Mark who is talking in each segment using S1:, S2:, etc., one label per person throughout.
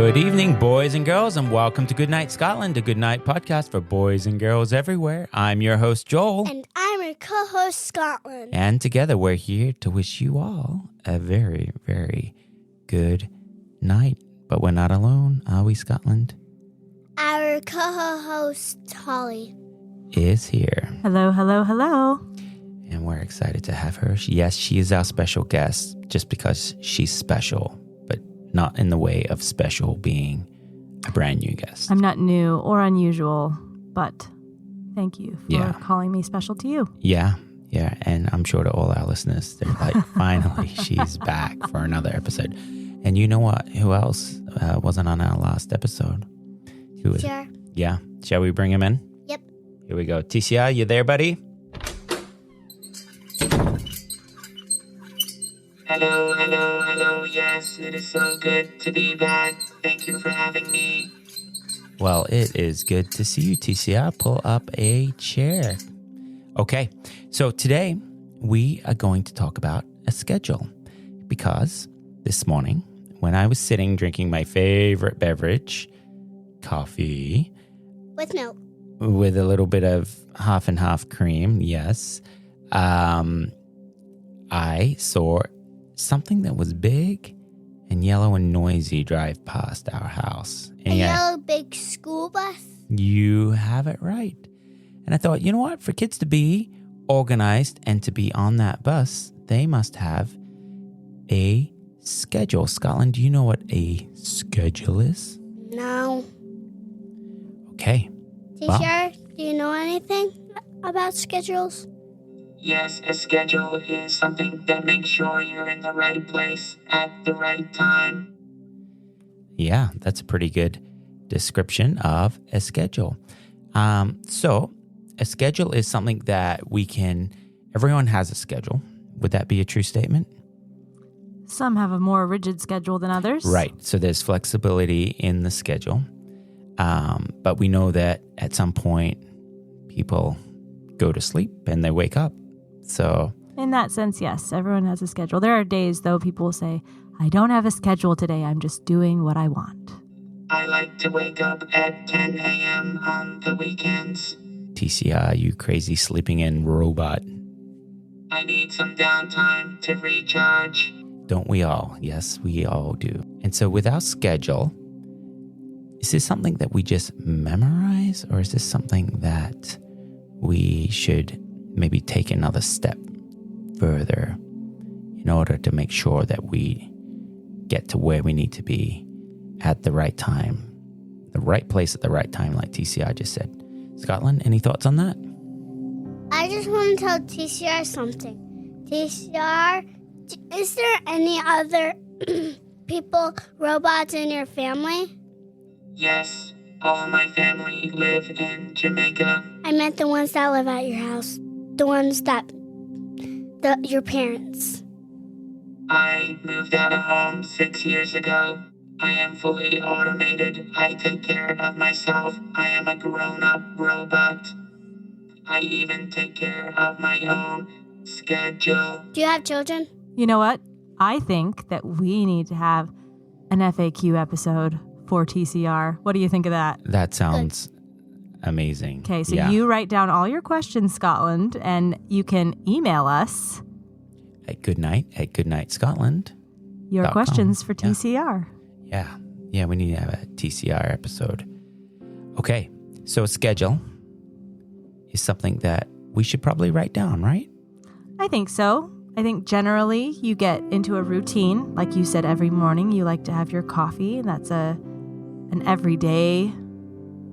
S1: Good evening, boys and girls, and welcome to Goodnight Scotland, a goodnight podcast for boys and girls everywhere. I'm your host, Joel.
S2: And I'm your co-host, Scotland.
S1: And together we're here to wish you all a very, very good night. But we're not alone, are we, Scotland?
S2: Our co-host, Holly,
S1: is here.
S3: Hello, hello, hello.
S1: And we're excited to have her. Yes, she is our special guest just because she's special, but not in the way of special being a brand new guest.
S3: I'm not new or unusual, but thank you for calling me special to you.
S1: Yeah. And I'm sure to all our listeners, they're like, finally, she's back for another episode. And you know what? Who else wasn't on our last episode? Who was?
S2: Sure.
S1: Yeah. Shall we bring him in?
S2: Yep.
S1: Here we go. TCI, you there, buddy?
S4: Hello. Yes, it is so good to be back. Thank you for having me.
S1: Well, it is good to see you, TCI. Pull up a chair. Okay, so today we are going to talk about a schedule because this morning when I was sitting drinking my favorite beverage, coffee.
S2: With milk.
S1: With a little bit of half and half cream, yes. I saw something that was big and yellow and noisy drive past our house.
S2: A yellow big school bus?
S1: You have it right. And I thought, you know what? For kids to be organized and to be on that bus, they must have a schedule. Scotland, do you know what a schedule is?
S2: No.
S1: Okay.
S2: Teacher, do you know anything about schedules?
S4: Yes, a schedule is something that makes sure you're in the right place at the right time.
S1: Yeah, that's a pretty good description of a schedule. So a schedule is something that everyone has a schedule. Would that be a true statement?
S3: Some have a more rigid schedule than others.
S1: Right. So there's flexibility in the schedule. But we know that at some point people go to sleep and they wake up. So
S3: in that sense, yes, everyone has a schedule. There are days, though, people will say, I don't have a schedule today. I'm just doing what I want.
S4: I like to wake up at 10 a.m. on the weekends.
S1: TCI, you crazy sleeping in robot.
S4: I need some downtime to recharge.
S1: Don't we all? Yes, we all do. And so with our schedule, is this something that we just memorize, or is this something that we should maybe take another step further in order to make sure that we get to where we need to be at the right time, the right place at the right time, like TCI just said? Scotland, any thoughts on that?
S2: I just want to tell TCR something. TCR, is there any other robots in your family?
S4: Yes, all my family live in Jamaica.
S2: I meant the ones that live at your house. The ones your parents.
S4: I moved out of home 6 years ago. I am fully automated. I take care of myself. I am a grown-up robot. I even take care of my own schedule.
S2: Do you have children?
S3: You know what? I think that we need to have an FAQ episode for TCR. What do you think of that?
S1: That sounds amazing.
S3: Okay, so you write down all your questions, Scotland, and you can email us
S1: at goodnightscotland.
S3: Your questions for TCR.
S1: Yeah, we need to have a TCR episode. Okay, so a schedule is something that we should probably write down, right?
S3: I think so. I think generally you get into a routine. Like you said, every morning you like to have your coffee, and that's an everyday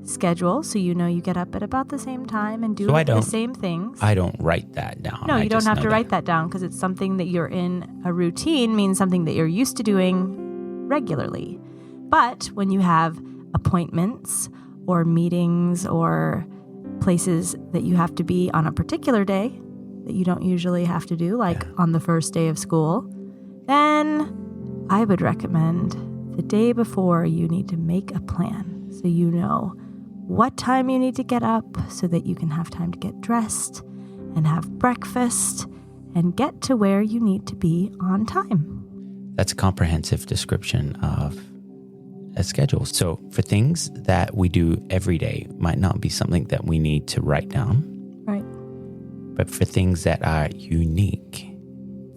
S3: schedule, so you know you get up at about the same time and do the same things.
S1: I don't write that down.
S3: No, you don't have to write that down because it's something that you're in. A routine means something that you're used to doing regularly. But when you have appointments or meetings or places that you have to be on a particular day that you don't usually have to do, like on the first day of school, then I would recommend the day before you need to make a plan so you know what time you need to get up so that you can have time to get dressed and have breakfast and get to where you need to be on time.
S1: That's a comprehensive description of a schedule. So for things that we do every day might not be something that we need to write down.
S3: Right.
S1: But for things that are unique,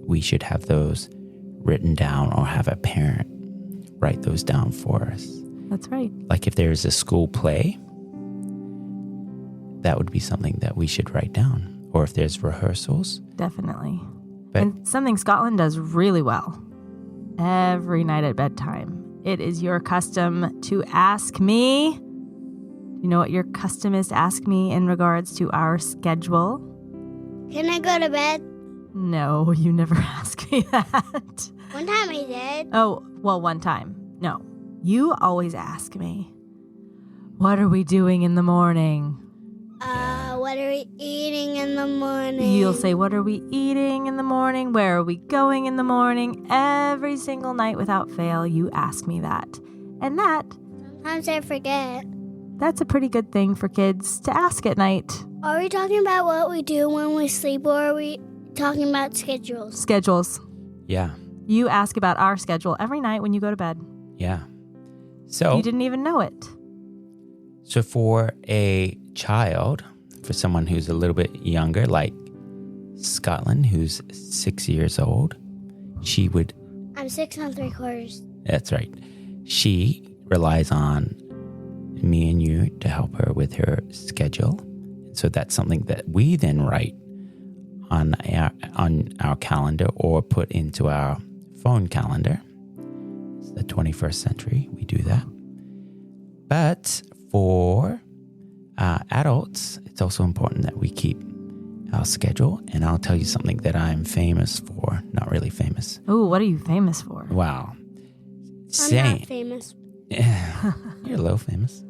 S1: we should have those written down or have a parent write those down for us.
S3: That's right.
S1: Like if there's a school play, that would be something that we should write down. Or if there's rehearsals.
S3: Definitely.
S1: But-
S3: And something Scotland does really well. Every night at bedtime, it is your custom to ask me. You know what your custom is to ask me in regards to our schedule?
S2: Can I go to bed?
S3: No, you never ask me that.
S2: One time I did.
S3: Oh, well, one time. No, you always ask me, what are we doing in the morning?
S2: What are we eating in the morning?
S3: You'll say, what are we eating in the morning? Where are we going in the morning? Every single night without fail, you ask me that. And
S2: Sometimes I forget.
S3: that's a pretty good thing for kids to ask at night.
S2: Are we talking about what we do when we sleep, or are we talking about schedules?
S3: Schedules.
S1: Yeah.
S3: You ask about our schedule every night when you go to bed.
S1: Yeah. So
S3: You didn't even know it.
S1: So for a child, for someone who's a little bit younger, like Scotland, who's 6 years old, she would...
S2: I'm 6 3/4.
S1: That's right. She relies on me and you to help her with her schedule. So that's something that we then write on our calendar or put into our phone calendar. It's the 21st century. We do that. But for adults, it's also important that we keep our schedule. And I'll tell you something that I'm famous for. Not really famous.
S3: Ooh, what are you famous for?
S1: Wow.
S2: I'm not famous.
S1: You're a little famous.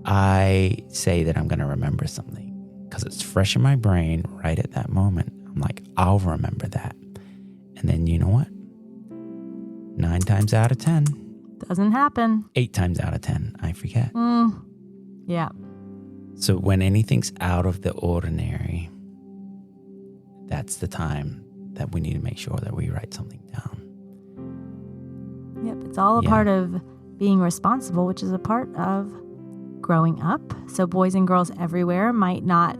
S1: I say that I'm going to remember something because it's fresh in my brain right at that moment. I'm like, I'll remember that. And then you know what? 9 times out of 10,
S3: Doesn't happen.
S1: 8 times out of 10, I forget.
S3: Yeah.
S1: So when anything's out of the ordinary, that's the time that we need to make sure that we write something down.
S3: Yep. It's all a part of being responsible, which is a part of growing up. So boys and girls everywhere might not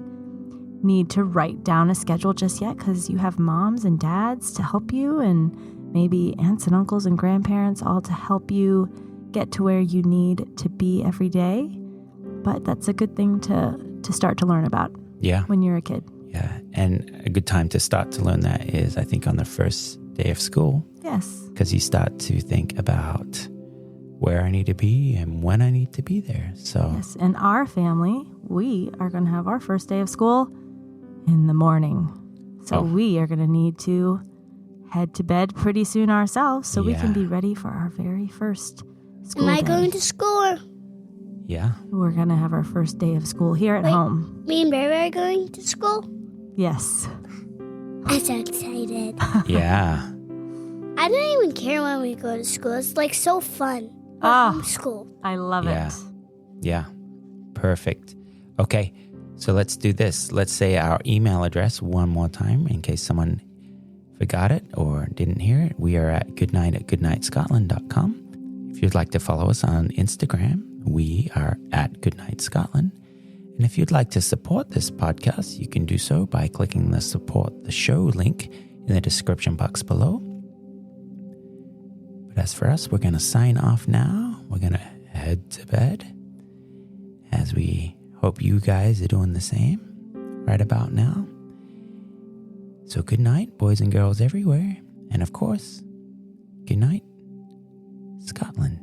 S3: need to write down a schedule just yet because you have moms and dads to help you, and maybe aunts and uncles and grandparents all to help you get to where you need to be every day. But that's a good thing to start to learn about when you're a kid.
S1: Yeah. And a good time to start to learn that is, I think, on the first day of school.
S3: Yes.
S1: Because you start to think about where I need to be and when I need to be there. So
S3: Yes. In our family, we are going to have our first day of school in the morning. So we are going to need to head to bed pretty soon ourselves so we can be ready for our very first school
S2: Am I
S3: day.
S2: going to school?
S1: yeah.
S3: We're going to have our first day of school here at home.
S2: Me and Barry are going to school?
S3: Yes.
S2: I'm so excited.
S1: Yeah.
S2: I don't even care when we go to school. It's like so fun. School.
S3: I love it.
S1: Yeah. Perfect. Okay. So let's do this. Let's say our email address one more time in case someone forgot it or didn't hear it. We are at goodnight@goodnightscotland.com. If you'd like to follow us on Instagram, we are at Goodnight Scotland. And if you'd like to support this podcast, you can do so by clicking the support the show link in the description box below. But as for us, we're going to sign off now. We're going to head to bed as we hope you guys are doing the same right about now. So good night, boys and girls everywhere. And of course, good night, Scotland.